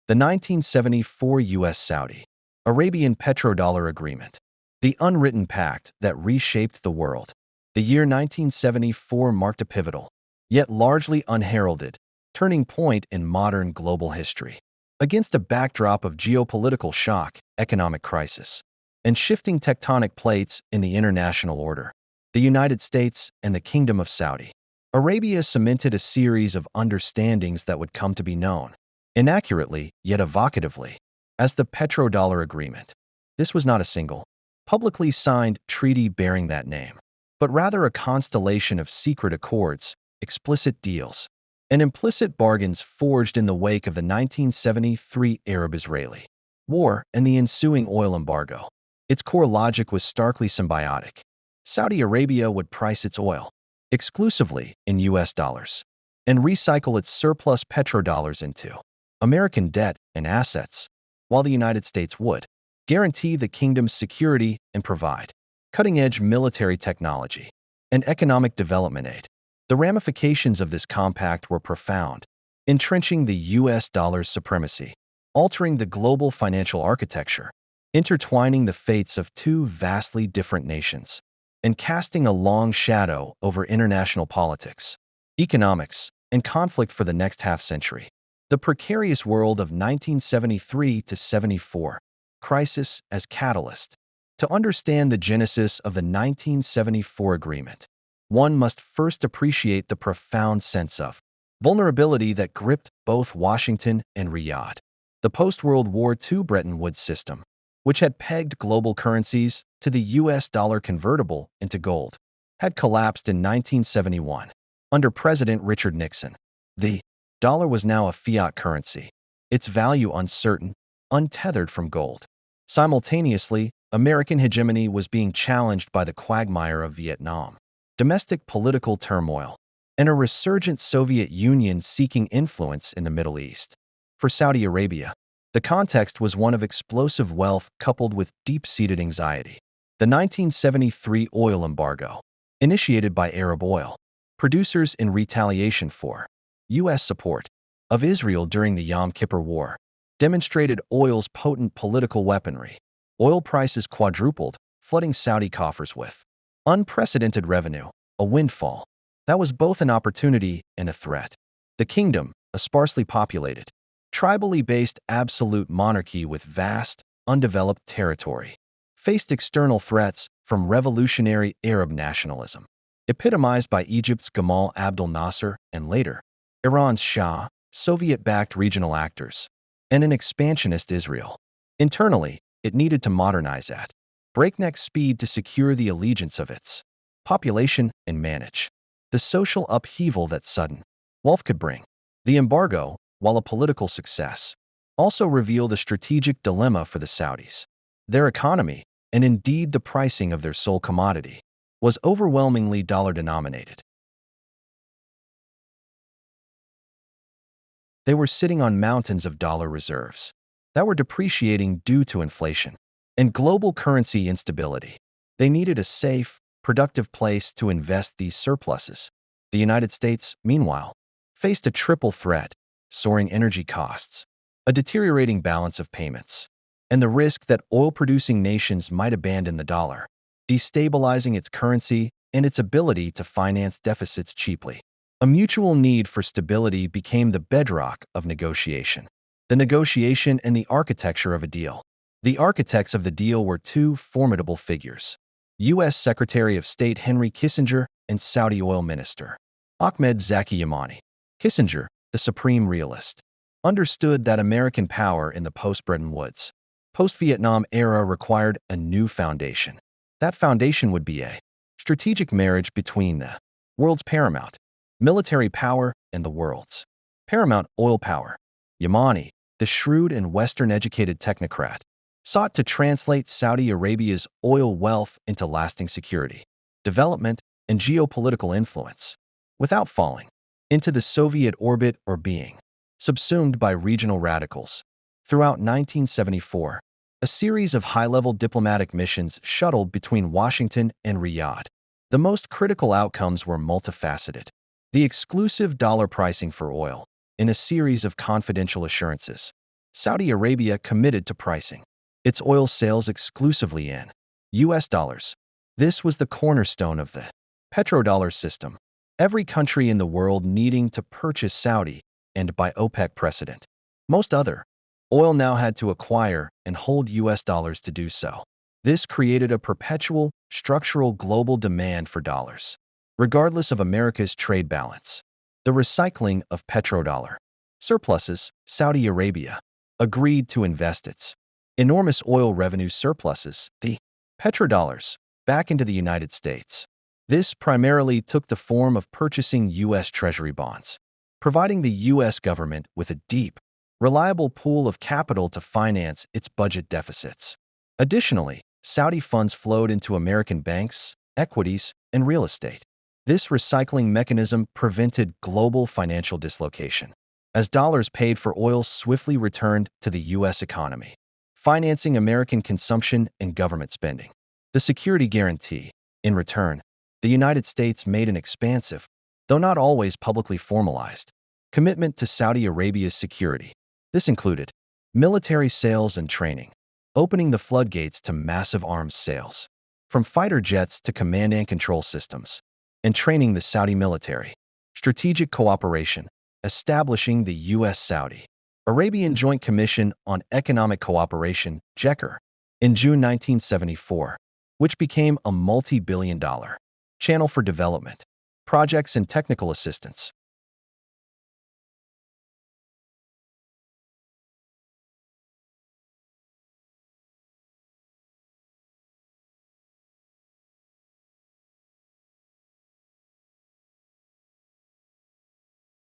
The 1974 US-Saudi Arabian Petrodollar Agreement, the unwritten pact that reshaped the world. The year 1974 marked a pivotal, yet largely unheralded, turning point in modern global history. Against a backdrop of geopolitical shock, economic crisis, and shifting tectonic plates in the international order, the United States and the Kingdom of Saudi Arabia cemented a series of understandings that would come to be known, inaccurately yet evocatively, as the Petrodollar Agreement. This was not a single, publicly signed treaty bearing that name, but rather a constellation of secret accords, explicit deals, and implicit bargains forged in the wake of the 1973 Arab-Israeli War and the ensuing oil embargo. Its core logic was starkly symbiotic. Saudi Arabia would price its oil exclusively in US dollars and recycle its surplus petrodollars into American debt and assets, while the United States would guarantee the kingdom's security and provide cutting-edge military technology and economic development aid. The ramifications of this compact were profound, entrenching the US dollar's supremacy, altering the global financial architecture, intertwining the fates of two vastly different nations, and casting a long shadow over international politics, economics, and conflict for the next half-century. The precarious world of 1973 to 74 crisis as catalyst. To understand the genesis of the 1974 agreement, one must first appreciate the profound sense of vulnerability that gripped both Washington and Riyadh. The post-World War II Bretton Woods system, which had pegged global currencies to the US dollar convertible into gold, had collapsed in 1971. Under President Richard Nixon, the dollar was now a fiat currency, its value uncertain, untethered from gold. Simultaneously, American hegemony was being challenged by the quagmire of Vietnam, domestic political turmoil, and a resurgent Soviet Union seeking influence in the Middle East. For Saudi Arabia, the context was one of explosive wealth coupled with deep-seated anxiety. The 1973 oil embargo, initiated by Arab oil producers in retaliation for U.S. support of Israel during the Yom Kippur War, demonstrated oil's potent political weaponry. Oil prices quadrupled, flooding Saudi coffers with unprecedented revenue, a windfall that was both an opportunity and a threat. The kingdom, a sparsely populated, tribally based absolute monarchy with vast, undeveloped territory, faced external threats from revolutionary Arab nationalism, epitomized by Egypt's Gamal Abdel Nasser and later, Iran's Shah, Soviet-backed regional actors, and an expansionist Israel. Internally, it needed to modernize at breakneck speed to secure the allegiance of its population and manage the social upheaval that sudden wealth could bring. The embargo, while a political success, also revealed a strategic dilemma for the Saudis. Their economy, and indeed the pricing of their sole commodity, was overwhelmingly dollar-denominated. They were sitting on mountains of dollar reserves that were depreciating due to inflation and global currency instability. They needed a safe, productive place to invest these surpluses. The United States, meanwhile, faced a triple threat: soaring energy costs, a deteriorating balance of payments, and the risk that oil-producing nations might abandon the dollar, destabilizing its currency and its ability to finance deficits cheaply. A mutual need for stability became the bedrock of negotiation. The negotiation and the architecture of a deal. The architects of the deal were two formidable figures: U.S. Secretary of State Henry Kissinger and Saudi oil minister Ahmed Zaki Yamani. Kissinger, the supreme realist, understood that American power in the post-Bretton Woods, post-Vietnam era required a new foundation. That foundation would be a strategic marriage between the world's paramount military power and the world's paramount oil power. Yamani, the shrewd and Western-educated technocrat, sought to translate Saudi Arabia's oil wealth into lasting security, development, and geopolitical influence, without falling into the Soviet orbit or being subsumed by regional radicals. Throughout 1974, a series of high-level diplomatic missions shuttled between Washington and Riyadh. The most critical outcomes were multifaceted: the exclusive dollar pricing for oil, in a series of confidential assurances, Saudi Arabia committed to pricing its oil sales exclusively in US dollars. This was the cornerstone of the petrodollar system, every country in the world needing to purchase Saudi and by OPEC precedent. Most other oil now had to acquire and hold US dollars to do so. This created a perpetual, structural global demand for dollars, regardless of America's trade balance. The recycling of petrodollar surpluses, Saudi Arabia agreed to invest its enormous oil revenue surpluses, the petrodollars, back into the United States. This primarily took the form of purchasing U.S. Treasury bonds, providing the U.S. government with a deep, reliable pool of capital to finance its budget deficits. Additionally, Saudi funds flowed into American banks, equities, and real estate. This recycling mechanism prevented global financial dislocation, as dollars paid for oil swiftly returned to the U.S. economy, financing American consumption and government spending. The security guarantee. In return, the United States made an expansive, though not always publicly formalized, commitment to Saudi Arabia's security. This included military sales and training, opening the floodgates to massive arms sales, from fighter jets to command and control systems, and training the Saudi military. Strategic cooperation, establishing the US-Saudi Arabian Joint Commission on Economic Cooperation, JECR, in June 1974, which became a multi-billion-dollar channel for development, projects, and technical assistance.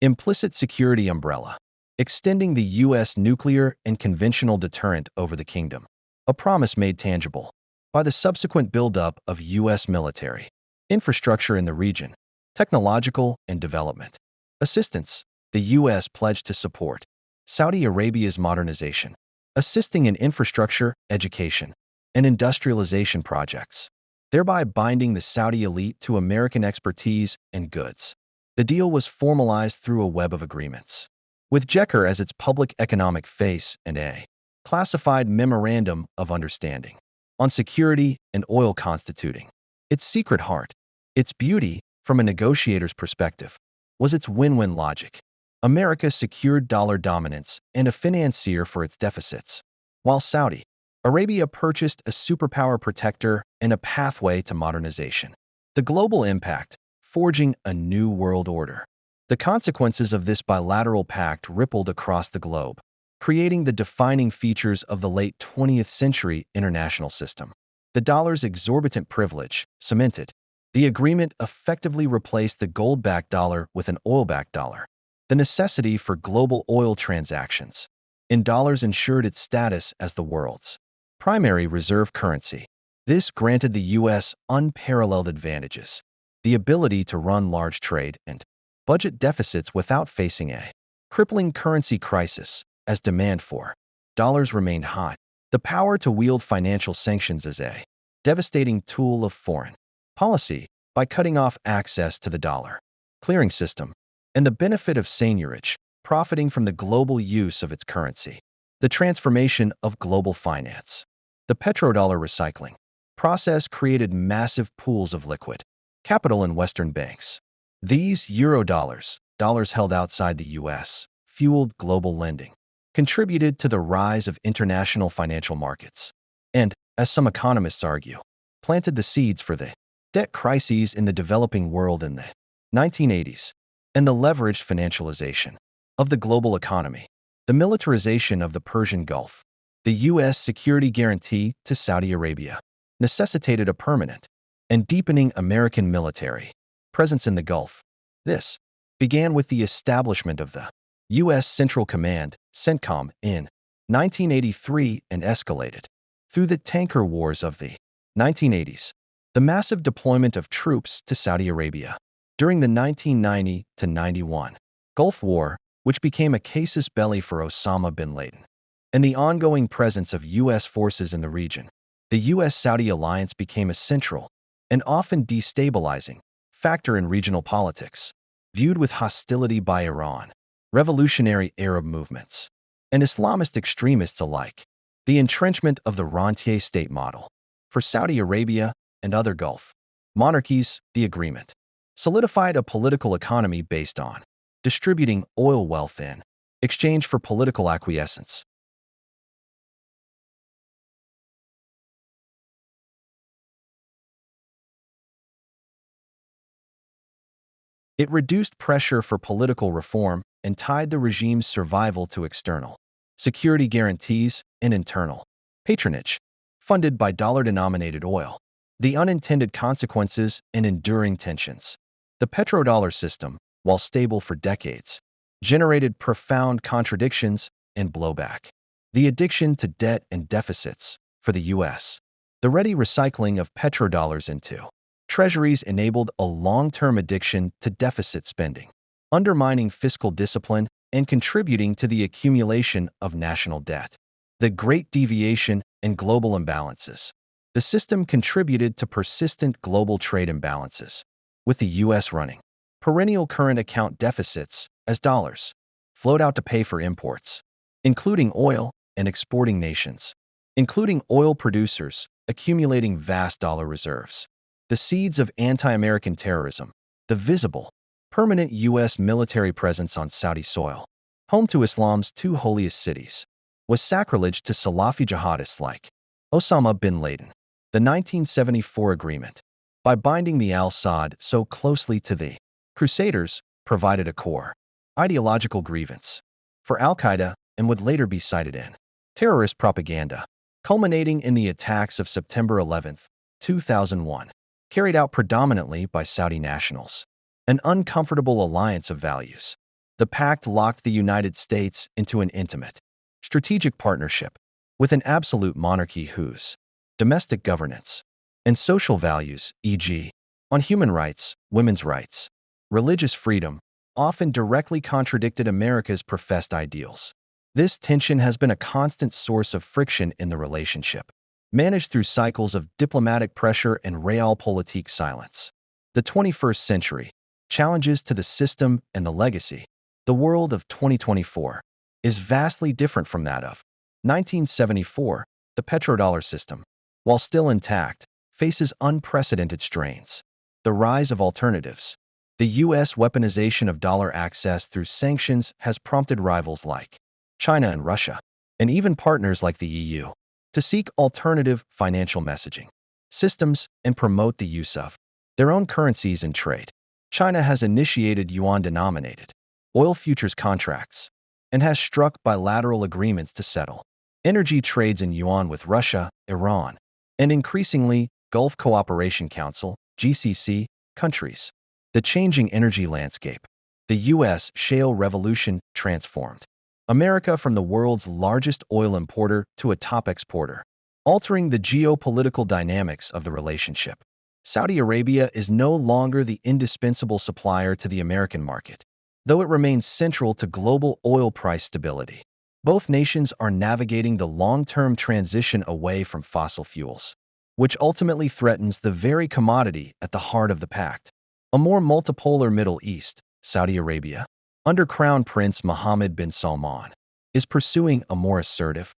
Implicit security umbrella, extending the U.S. nuclear and conventional deterrent over the kingdom, a promise made tangible by the subsequent buildup of U.S. military infrastructure in the region, technological and development assistance. The U.S. pledged to support Saudi Arabia's modernization, assisting in infrastructure, education, and industrialization projects, thereby binding the Saudi elite to American expertise and goods. The deal was formalized through a web of agreements, with JECR as its public economic face and a classified memorandum of understanding on security and oil constituting its secret heart. Its beauty, from a negotiator's perspective, was its win-win logic. America secured dollar dominance and a financier for its deficits, while Saudi Arabia purchased a superpower protector and a pathway to modernization. The global impact, forging a new world order. The consequences of this bilateral pact rippled across the globe, creating the defining features of the late 20th century international system. The dollar's exorbitant privilege, cemented. The agreement effectively replaced the gold-backed dollar with an oil-backed dollar. The necessity for global oil transactions in dollars ensured its status as the world's primary reserve currency. This granted the U.S. unparalleled advantages, the ability to run large trade and budget deficits without facing a crippling currency crisis, as demand for dollars remained high. The power to wield financial sanctions as a devastating tool of foreign policy by cutting off access to the dollar clearing system, and the benefit of seigniorage, profiting from the global use of its currency. The transformation of global finance. The petrodollar recycling process created massive pools of liquid capital in Western banks. These eurodollars, dollars held outside the U.S., fueled global lending, contributed to the rise of international financial markets, and, as some economists argue, planted the seeds for the debt crises in the developing world in the 1980s, and the leveraged financialization of the global economy. The militarization of the Persian Gulf. The U.S. security guarantee to Saudi Arabia necessitated a permanent and deepening American military presence in the Gulf. This began with the establishment of the U.S. Central Command, CENTCOM, in 1983 and escalated through the tanker wars of the 1980s. The massive deployment of troops to Saudi Arabia during the 1990-91 Gulf War, which became a casus belli for Osama bin Laden, and the ongoing presence of U.S. forces in the region. The U.S.-Saudi alliance became a central and often destabilizing factor in regional politics, viewed with hostility by Iran, revolutionary Arab movements, and Islamist extremists alike. The entrenchment of the rentier state model. For Saudi Arabia and other Gulf monarchies, the agreement solidified a political economy based on distributing oil wealth in exchange for political acquiescence. It reduced pressure for political reform and tied the regime's survival to external security guarantees and internal patronage, funded by dollar-denominated oil. The unintended consequences and enduring tensions. The petrodollar system, while stable for decades, generated profound contradictions and blowback. The addiction to debt and deficits for the U.S. The ready recycling of petrodollars into treasuries enabled a long-term addiction to deficit spending, undermining fiscal discipline and contributing to the accumulation of national debt. The Great Deviation and global imbalances. The system contributed to persistent global trade imbalances, with the U.S. running perennial current account deficits as dollars flowed out to pay for imports, including oil, and exporting nations, including oil producers, accumulating vast dollar reserves. The seeds of anti-American terrorism, the visible, permanent U.S. military presence on Saudi soil, home to Islam's two holiest cities, was sacrilege to Salafi jihadists like Osama bin Laden. The 1974 agreement, by binding the al-Saud so closely to the Crusaders, provided a core ideological grievance for al-Qaeda and would later be cited in terrorist propaganda, culminating in the attacks of September 11, 2001, carried out predominantly by Saudi nationals. An uncomfortable alliance of values. The pact locked the United States into an intimate, strategic partnership with an absolute monarchy whose domestic governance and social values, e.g., on human rights, women's rights, religious freedom, often directly contradicted America's professed ideals. This tension has been a constant source of friction in the relationship, managed through cycles of diplomatic pressure and realpolitik silence. The 21st century, challenges to the system and the legacy. The world of 2024 is vastly different from that of 1974. The petrodollar system, while still intact, faces unprecedented strains. The rise of alternatives. The U.S. weaponization of dollar access through sanctions has prompted rivals like China and Russia, and even partners like the EU, to seek alternative financial messaging systems and promote the use of their own currencies in trade. China has initiated yuan-denominated oil futures contracts and has struck bilateral agreements to settle energy trades in yuan with Russia, Iran, and increasingly Gulf Cooperation Council (GCC) countries. The changing energy landscape. The U.S. shale revolution transformed America from the world's largest oil importer to a top exporter, altering the geopolitical dynamics of the relationship. Saudi Arabia is no longer the indispensable supplier to the American market, though it remains central to global oil price stability. Both nations are navigating the long-term transition away from fossil fuels, which ultimately threatens the very commodity at the heart of the pact. A more multipolar Middle East, Saudi Arabia, under Crown Prince Mohammed bin Salman, is pursuing a more assertive,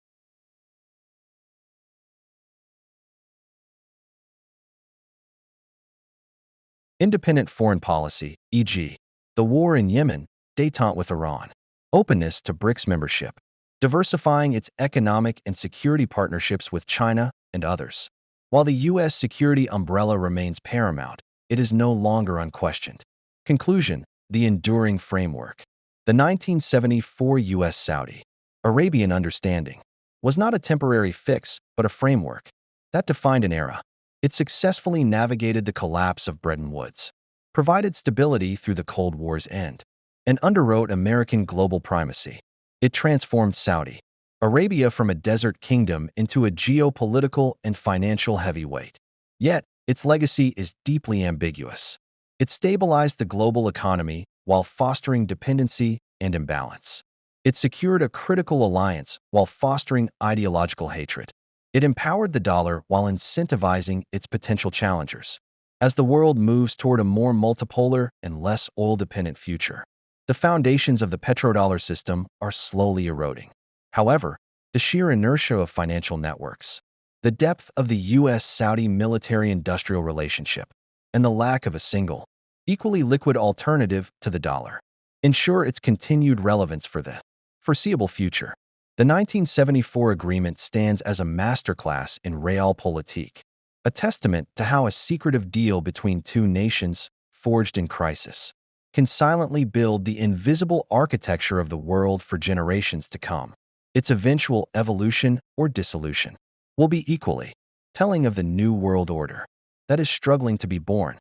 independent foreign policy, e.g., the war in Yemen, détente with Iran, openness to BRICS membership, diversifying its economic and security partnerships with China and others. While the U.S. security umbrella remains paramount, it is no longer unquestioned. Conclusion: the enduring framework. The 1974 US-Saudi Arabian understanding was not a temporary fix, but a framework that defined an era. It successfully navigated the collapse of Bretton Woods, provided stability through the Cold War's end, and underwrote American global primacy. It transformed Saudi Arabia from a desert kingdom into a geopolitical and financial heavyweight. Yet, its legacy is deeply ambiguous. It stabilized the global economy while fostering dependency and imbalance. It secured a critical alliance while fostering ideological hatred. It empowered the dollar while incentivizing its potential challengers. As the world moves toward a more multipolar and less oil-dependent future, the foundations of the petrodollar system are slowly eroding. However, the sheer inertia of financial networks, the depth of the US-Saudi military-industrial relationship, and the lack of a single, equally liquid alternative to the dollar ensure its continued relevance for the foreseeable future. The 1974 agreement stands as a masterclass in realpolitik, a testament to how a secretive deal between two nations, forged in crisis, can silently build the invisible architecture of the world for generations to come. Its eventual evolution or dissolution will be equally telling of the new world order that is struggling to be born.